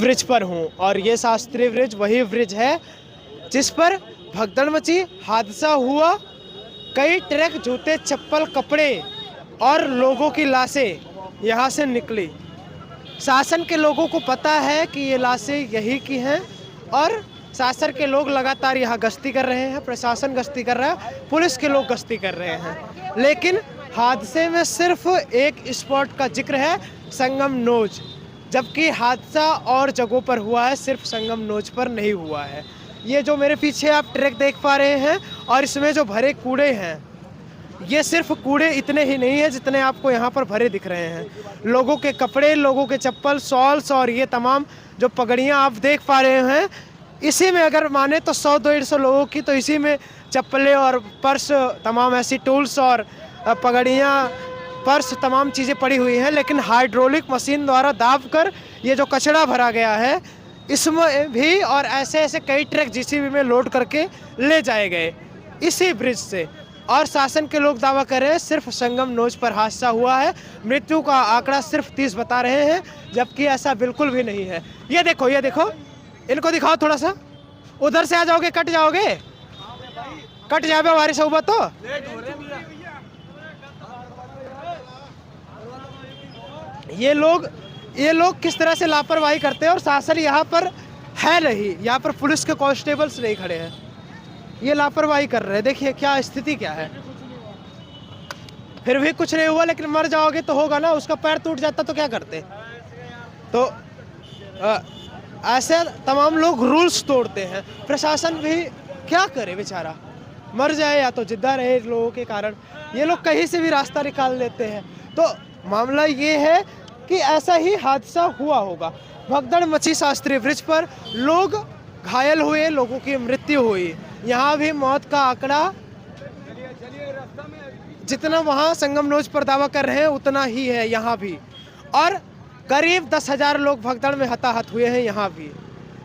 Bridge पर हूँ और ये शास्त्री ब्रिज वही ब्रिज है जिस पर भगदड़ मची, हादसा हुआ। कई ट्रक, जूते, चप्पल, कपड़े और लोगों की लाशें यहाँ से निकली। शासन के लोगों को पता है कि ये लाशें यही की हैं और शासन के लोग लगातार यहाँ गश्ती कर रहे हैं, प्रशासन गश्ती कर रहा है, पुलिस के लोग गश्ती कर रहे हैं। लेकिन हादसे में सिर्फ एक स्पॉट का जिक्र है, संगम नोज, जबकि हादसा और जगहों पर हुआ है, सिर्फ संगम नोज पर नहीं हुआ है। ये जो मेरे पीछे आप ट्रक देख पा रहे हैं और इसमें जो भरे कूड़े हैं, ये सिर्फ कूड़े इतने ही नहीं है जितने आपको यहाँ पर भरे दिख रहे हैं। लोगों के कपड़े, लोगों के चप्पल, शॉल्स और ये तमाम जो पगड़ियाँ आप देख पा रहे हैं, इसी में अगर माने तो 100-150 लोगों की तो इसी में चप्पलें और पर्स, तमाम ऐसी टूल्स और पगड़ियाँ, पर्स, तमाम चीज़ें पड़ी हुई हैं। लेकिन हाइड्रोलिक मशीन द्वारा दाब कर ये जो कचरा भरा गया है, इसमें भी और ऐसे कई ट्रक जेसीबी में लोड करके ले जाए गए इसी ब्रिज से। और शासन के लोग दावा कर रहे हैं सिर्फ संगम नोज पर हादसा हुआ है, मृत्यु का आंकड़ा सिर्फ 30 बता रहे हैं, जबकि ऐसा बिल्कुल भी नहीं है। ये देखो, ये देखो, इनको दिखाओ थोड़ा सा, उधर से आ जाओगे, कट जाओगे, कट जाओगे बारिश हुआ तो। ये लोग किस तरह से लापरवाही करते हैं और शासन यहाँ पर है नहीं, यहाँ पर पुलिस के कांस्टेबल्स नहीं खड़े हैं, ये लापरवाही कर रहे हैं। देखिए क्या स्थिति क्या है। फिर भी कुछ नहीं हुआ, लेकिन मर जाओगे तो होगा ना, उसका पैर टूट जाता तो क्या करते। तो ऐसे तमाम लोग रूल्स तोड़ते हैं, प्रशासन भी क्या करे बेचारा, मर जाए या तो जिंदा रहे लोगों के कारण। ये लोग कहीं से भी रास्ता निकाल लेते हैं। तो मामला ये है कि ऐसा ही हादसा हुआ होगा। भगदड़ मची शास्त्री ब्रिज पर, लोग घायल हुए, लोगों की मृत्यु हुई। यहाँ भी मौत का आंकड़ा जितना वहाँ संगम नोज पर दावा कर रहे हैं उतना ही है यहाँ भी, और करीब 10,000 लोग भगदड़ में हताहत हुए हैं यहाँ भी।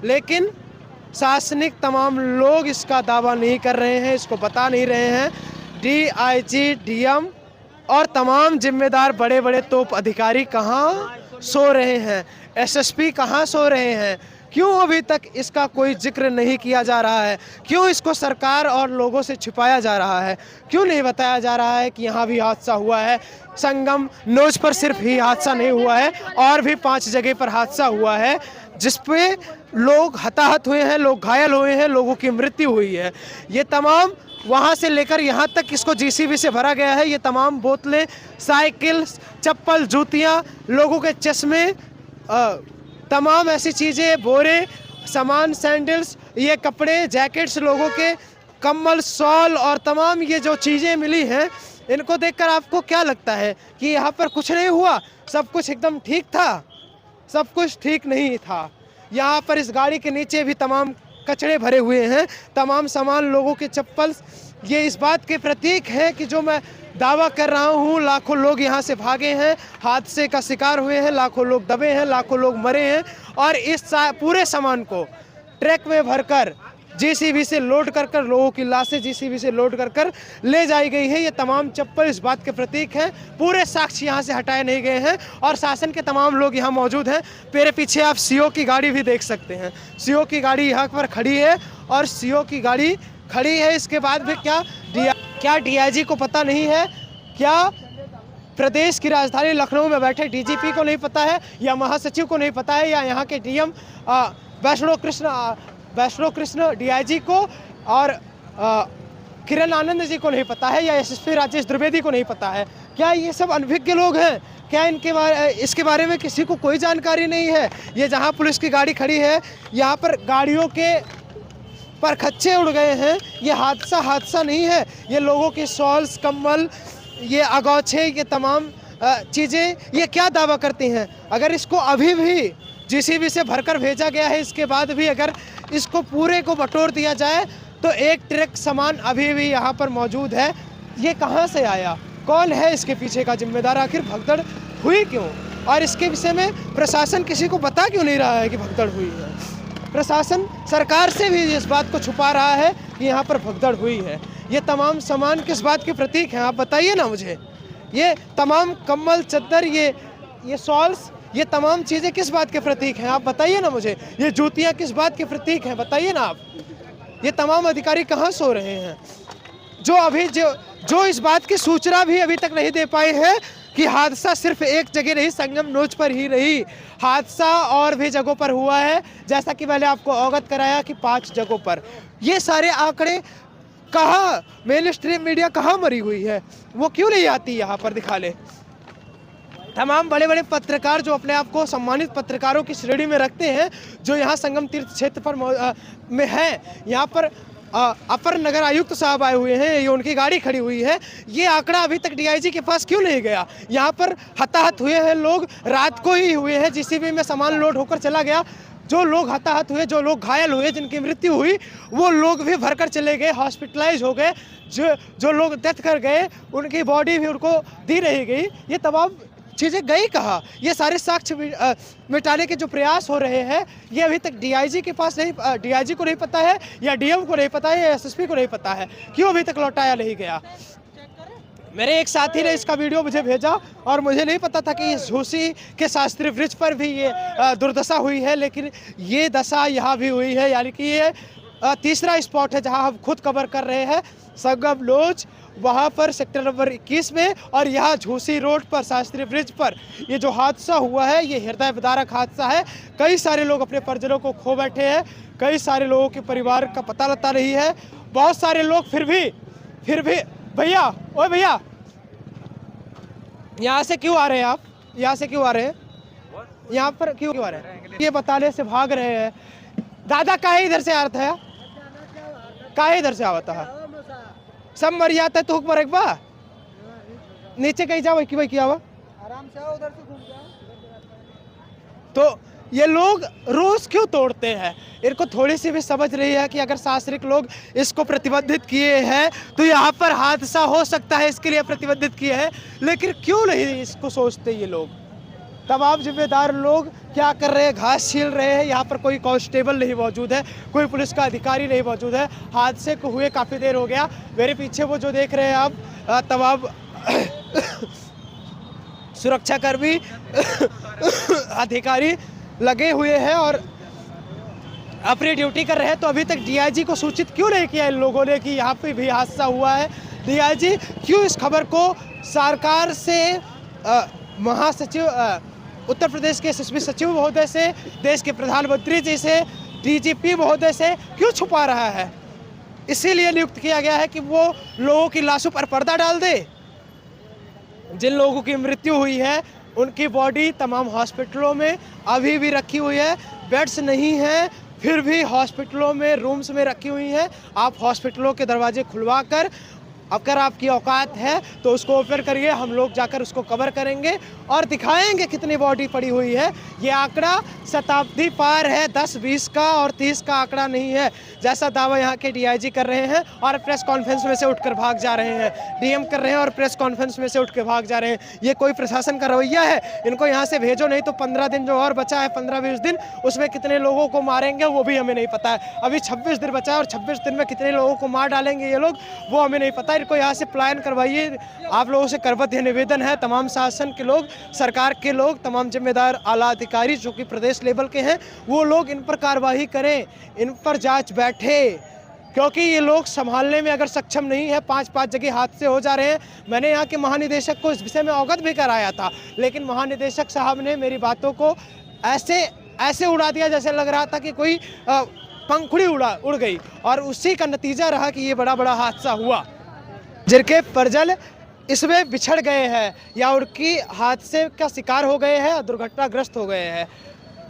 लेकिन शासनिक तमाम लोग इसका दावा नहीं कर रहे हैं, इसको बता नहीं रहे हैं। DIG, DM और तमाम जिम्मेदार बड़े बड़े तोप अधिकारी कहाँ सो रहे हैं, SSP कहाँ सो रहे हैं, क्यों अभी तक इसका कोई जिक्र नहीं किया जा रहा है, क्यों इसको सरकार और लोगों से छिपाया जा रहा है, क्यों नहीं बताया जा रहा है कि यहाँ भी हादसा हुआ है। संगम नोज पर सिर्फ ही हादसा नहीं हुआ है, और भी 5 जगह पर हादसा हुआ है जिस पे लोग हताहत हुए हैं, लोग घायल हुए हैं, लोगों की मृत्यु हुई है। ये तमाम वहाँ से लेकर यहाँ तक इसको JCB से भरा गया है। ये तमाम बोतलें, साइकिल, चप्पल, जूतियाँ, लोगों के चश्मे, तमाम ऐसी चीज़ें, बोरे, सामान, सैंडल्स, ये कपड़े, जैकेट्स, लोगों के कम्बल, शॉल और तमाम ये जो चीज़ें मिली हैं, इनको देखकर आपको क्या लगता है कि यहाँ पर कुछ नहीं हुआ, सब कुछ एकदम ठीक था? सब कुछ ठीक नहीं था। यहाँ पर इस गाड़ी के नीचे भी तमाम कचड़े भरे हुए हैं, तमाम सामान, लोगों के चप्पल। ये इस बात के प्रतीक है कि जो मैं दावा कर रहा हूँ, लाखों लोग यहाँ से भागे हैं, हादसे का शिकार हुए हैं, लाखों लोग दबे हैं, लाखों लोग मरे हैं, और इस पूरे सामान को ट्रक में भरकर JCB से लोड कर लोगों की लाशें JCB से लोड कर ले जाई गई है। ये तमाम चप्पल इस बात के प्रतीक हैं। पूरे साक्ष्य यहाँ से हटाए नहीं गए हैं और शासन के तमाम लोग यहाँ मौजूद हैं। मेरे पीछे आप CO की गाड़ी भी देख सकते हैं। CO की गाड़ी यहाँ पर खड़ी है और CO की गाड़ी खड़ी है। इसके बाद भी क्या DIG को पता नहीं है? क्या प्रदेश की राजधानी लखनऊ में बैठे DGP को नहीं पता है, या महासचिव को नहीं पता है, या यहाँ के DM वैष्णो कृष्ण DIG को और किरण आनंद जी को नहीं पता है, या SSP राजेश द्विवेदी को नहीं पता है? क्या ये सब अनभिज्ञ लोग हैं? क्या इसके बारे में किसी को कोई जानकारी नहीं है? ये जहाँ पुलिस की गाड़ी खड़ी है, यहाँ पर गाड़ियों के परखच्चे उड़ गए हैं। ये हादसा नहीं है, ये लोगों के शॉल्स, कम्बल, ये अगौछे, ये तमाम चीज़ें, ये क्या दावा करती हैं? अगर इसको अभी भी JCB से भरकर भेजा गया है, इसके बाद भी अगर इसको पूरे को बटोर दिया जाए तो एक ट्रक सामान अभी भी यहाँ पर मौजूद है। ये कहाँ से आया? कौन है इसके पीछे का जिम्मेदार? आखिर भगदड़ हुई क्यों? और इसके विषय में प्रशासन किसी को बता क्यों नहीं रहा है कि भगदड़ हुई है? प्रशासन सरकार से भी इस बात को छुपा रहा है कि यहाँ पर भगदड़ हुई है। ये तमाम सामान किस बात के प्रतीक हैं, आप बताइए ना मुझे। ये तमाम कम्बल, चद्दर, ये शॉल्स, ये तमाम चीज़ें किस बात के प्रतीक हैं, आप बताइए ना मुझे। ये जूतियाँ किस बात के प्रतीक हैं, बताइए ना आप। ये तमाम अधिकारी कहाँ सो रहे हैं, जो इस बात की सूचना भी अभी तक नहीं दे पाए हैं कि हादसा सिर्फ एक जगह नहीं, संगम नोच पर ही नहीं, हादसा और भी जगहों पर हुआ है। जैसा कि मैंने आपको अवगत कराया कि 5 जगहों पर। ये सारे आंकड़े कहाँ, मेन स्ट्रीम मीडिया कहाँ मरी हुई है, वो क्यों नहीं आती यहाँ पर दिखा ले। तमाम बड़े बड़े पत्रकार जो अपने आप को सम्मानित पत्रकारों की श्रेणी में रखते हैं, जो यहाँ संगम तीर्थ क्षेत्र पर में है, यहाँ पर अपर नगर आयुक्त साहब आए हुए हैं, ये उनकी गाड़ी खड़ी हुई है। ये आंकड़ा अभी तक डीआईजी के पास क्यों नहीं गया। यहाँ पर हताहत हुए हैं लोग, रात को ही हुए हैं, जेसीबी में सामान लोड होकर चला गया। जो लोग हताहत हुए, जो लोग घायल हुए, जिनकी मृत्यु हुई, वो लोग भी भरकर चले गए, हॉस्पिटलाइज हो गए। जो लोग डेथ कर गए, उनकी बॉडी भी उनको दी नहीं गई। ये तमाम चीज़ें गई कहाँ। ये सारे साक्ष्य मिटाने के जो प्रयास हो रहे हैं, ये अभी तक डीआईजी के पास नहीं, डीआईजी को नहीं पता है, या डीएम को नहीं पता है, या एसएसपी को नहीं पता है, क्यों अभी तक लौटाया नहीं गया। मेरे एक साथी ने इसका वीडियो मुझे भेजा और मुझे नहीं पता था कि इस झूसी के शास्त्री ब्रिज पर भी ये दुर्दशा हुई है, लेकिन ये दशा यहाँ भी हुई है। यानी कि ये तीसरा स्पॉट है जहाँ हम खुद कवर कर रहे हैं, संगम लॉज, वहाँ पर सेक्टर नंबर 21 में, और यहाँ झूसी रोड पर शास्त्री ब्रिज पर ये जो हादसा हुआ है, ये हृदय विदारक हादसा है। कई सारे लोग अपने परिजनों को खो बैठे हैं, कई सारे लोगों के परिवार का पता लगता नहीं है। बहुत सारे लोग फिर भी भैया, ओए भैया, यहाँ से क्यों आ रहे हैं आप, यहाँ से क्यों आ रहे हैं, यहाँ पर क्यों आ रहे हैं, ये बताने से भाग रहे हैं। दादा काहे इधर से आ रहा था, काहे इधर से आवता है, सब मर जाता है तो हुक्म रख बा, नीचे कहीं जाओ कि भाई क्या हुआ, आराम से आओ, उधर से घूम जाओ। तो ये लोग रोज क्यों तोड़ते हैं, इनको थोड़ी सी भी समझ रही है कि अगर शासनिक लोग इसको प्रतिबंधित किए हैं तो यहाँ पर हादसा हो सकता है, इसके लिए प्रतिबंधित किए हैं, लेकिन क्यों नहीं इसको सोचते ये लोग। तमाम जिम्मेदार लोग क्या कर रहे हैं, घास छील रहे हैं। यहाँ पर कोई कांस्टेबल नहीं मौजूद है, कोई पुलिस का अधिकारी नहीं मौजूद है। हादसे को हुए काफ़ी देर हो गया। मेरे पीछे वो जो देख रहे हैं आप, तमाम सुरक्षाकर्मी अधिकारी लगे हुए हैं और अपनी ड्यूटी कर रहे हैं। तो अभी तक डीआईजी को सूचित क्यों नहीं किया इन लोगों ने कि यहाँ पे भी हादसा हुआ है। डीआईजी क्यों इस खबर को सरकार से, महासचिव, उत्तर प्रदेश के एसएसपी सचिव महोदय से, देश के प्रधानमंत्री जी से, डीजीपी महोदय से क्यों छुपा रहा है। इसीलिए नियुक्त किया गया है कि वो लोगों की लाशों पर पर्दा डाल दे। जिन लोगों की मृत्यु हुई है उनकी बॉडी तमाम हॉस्पिटलों में अभी भी रखी हुई है, बेड्स नहीं हैं, फिर भी हॉस्पिटलों में, रूम्स में रखी हुई हैं। आप हॉस्पिटलों के दरवाजे खुलवा कर, अगर आपकी औकात है तो उसको ओपन करिए, हम लोग जाकर उसको कवर करेंगे और दिखाएंगे कितनी बॉडी पड़ी हुई है। ये आंकड़ा शताब्दी पार है, 10, 20 का और 30 का आंकड़ा नहीं है, जैसा दावा यहाँ के डीआईजी कर रहे हैं और प्रेस कॉन्फ्रेंस में से उठकर भाग जा रहे हैं। डीएम कर रहे हैं और प्रेस कॉन्फ्रेंस में से उठ के भाग जा रहे हैं। ये कोई प्रशासन का रवैया है? इनको यहाँ से भेजो, नहीं तो 15 दिन जो और बचा है, 15-20 दिन, उसमें कितने लोगों को मारेंगे वो भी हमें नहीं पता है। अभी 26 दिन बचा है और 26 दिन में कितने लोगों को मार डालेंगे ये लोग, वो हमें नहीं पता। इनको यहाँ से पलायन करवाइए। आप लोगों से करबद्ध निवेदन है, तमाम शासन के लोग, सरकार के लोग, तमाम जिम्मेदार आला अधिकारी जो कि प्रदेश लेवल के हैं, वो लोग इन पर कार्रवाई करें, इन पर जांच बैठे, क्योंकि ये लोग संभालने में अगर सक्षम नहीं है। 5-5 जगह हादसे हो जा रहे हैं। मैंने यहाँ के महानिदेशक को इस विषय में अवगत भी कराया था, लेकिन महानिदेशक साहब ने मेरी बातों को ऐसे उड़ा दिया जैसे लग रहा था कि कोई पंखुड़ी उड़ गई, और उसी का नतीजा रहा कि ये बड़ा हादसा हुआ। जिनके परिजन इसमें बिछड़ गए हैं या उनकी हादसे का शिकार हो गए हैं, दुर्घटनाग्रस्त हो गए हैं।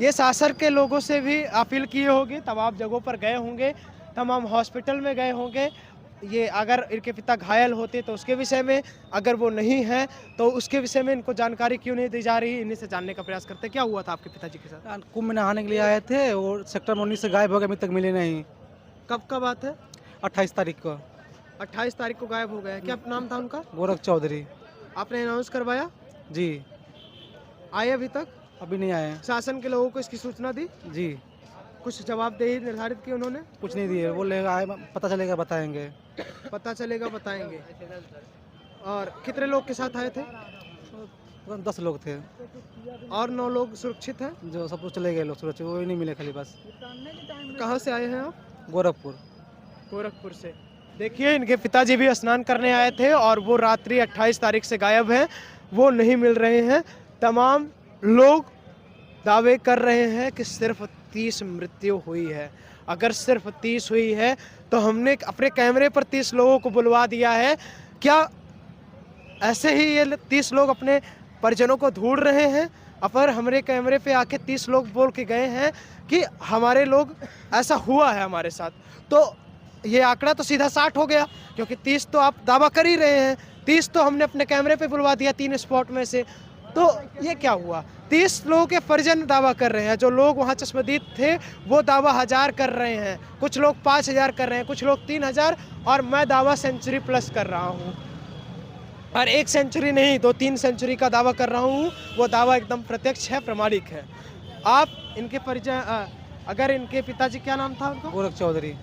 ये शासन के लोगों से भी अपील किए होंगे, तमाम जगहों पर गए होंगे, तमाम हॉस्पिटल में गए होंगे। ये अगर इनके पिता घायल होते तो उसके विषय में, अगर वो नहीं है तो उसके विषय में इनको जानकारी क्यों नहीं दी जा रही, इन्हीं से जानने का प्रयास करते। क्या हुआ था आपके पिताजी के साथ? कुंभ में नहाने के लिए आए थे और सेक्टर 19 से गायब हो गए, अभी तक मिले नहीं। कब का बात है? 28 तारीख को। 28 तारीख को गायब हो गए। क्या नाम था उनका? गोरख चौधरी। आपने अनाउंस करवाया? जी। आए अभी तक? अभी नहीं आए। शासन के लोगों को इसकी सूचना दी? जी। कुछ जवाबदेही निर्धारित की उन्होंने? कुछ नहीं दिए, बोले आए पता चलेगा बताएंगे। पता चलेगा बताएंगे। और कितने लोग के साथ आए थे? तो 10 लोग थे, और 9 लोग सुरक्षित हैं। जो सब कुछ चले गए लोग सुरक्षित, वो ही नहीं मिले खाली बस। कहाँ से आए हैं आप? गोरखपुर। गोरखपुर से। देखिए इनके पिताजी भी स्नान करने आए थे और वो रात्रि 28 तारीख से गायब हैं, वो नहीं मिल रहे हैं। तमाम लोग दावे कर रहे हैं कि सिर्फ 30 मृत्यु हुई है। अगर सिर्फ 30 हुई है तो हमने अपने कैमरे पर 30 लोगों को बुलवा दिया है। क्या ऐसे ही ये 30 लोग अपने परिजनों को ढूंढ रहे हैं? अपर हमारे कैमरे पे आके 30 लोग बोल के गए हैं कि हमारे लोग ऐसा हुआ है हमारे साथ, तो ये आंकड़ा तो सीधा 60 हो गया, क्योंकि 30 तो आप दावा कर ही रहे हैं। 30 तो हमने अपने कैमरे पे बुलवा दिया 3 स्पॉट में से, तो ये क्या हुआ? 30 लोगों के परिजन दावा कर रहे हैं। जो लोग वहाँ चश्मदीद थे वो दावा 1000 कर रहे हैं, कुछ लोग 5000 कर रहे हैं, कुछ लोग 3000, और मैं दावा सेंचुरी प्लस कर रहा हूँ। और 1 सेंचुरी नहीं, 2-3 सेंचुरी का दावा कर रहा हूँ। वो दावा एकदम प्रत्यक्ष है, प्रमाणिक है। आप इनके परिचय, अगर इनके पिताजी, क्या नाम था उनका? गोरख चौधरी।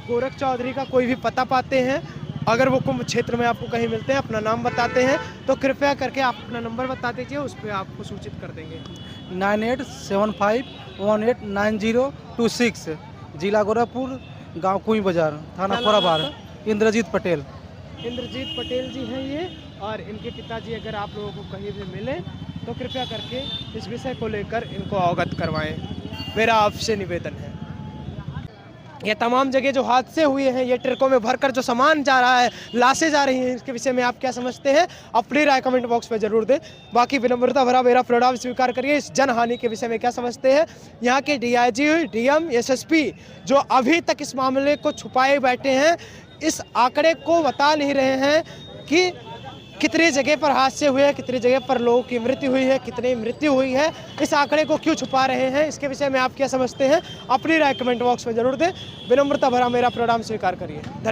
गोरख चौधरी का कोई भी पता पाते हैं, अगर वो कुंभ क्षेत्र में आपको कहीं मिलते हैं, अपना नाम बताते हैं, तो कृपया करके आप अपना नंबर बता दीजिए, उस पर आपको सूचित कर देंगे। 9875189026, जिला गोरखपुर, गांव कुई बाजार, थाना खोराबार। इंद्रजीत पटेल। इंद्रजीत पटेल जी हैं ये, और इनके पिताजी अगर आप लोगों को कहीं भी मिले तो कृपया करके इस विषय को लेकर इनको अवगत करवाएं, मेरा आपसे निवेदन है। ये तमाम जगह जो हादसे हुए हैं, ये ट्रकों में भरकर जो सामान जा रहा है, लाशें जा रही हैं, इसके विषय में आप क्या समझते हैं? अपनी राय कमेंट बॉक्स में जरूर दें। बाकी विनम्रता भरा मेरा प्रणाम स्वीकार करिए। इस जनहानि के विषय में क्या समझते हैं? यहाँ के DIG, DM, SSP जो अभी तक इस मामले को छुपाए बैठे हैं, इस आंकड़े को बता नहीं रहे हैं कि कितनी जगह पर हादसे हुए हैं, कितनी जगह पर लोगों की मृत्यु हुई है, कितनी मृत्यु हुई है। इस आंकड़े को क्यों छुपा रहे हैं? इसके विषय में आप क्या समझते हैं? अपनी राय कमेंट बॉक्स में जरूर दें। विनम्रता भरा मेरा प्रणाम स्वीकार करिए।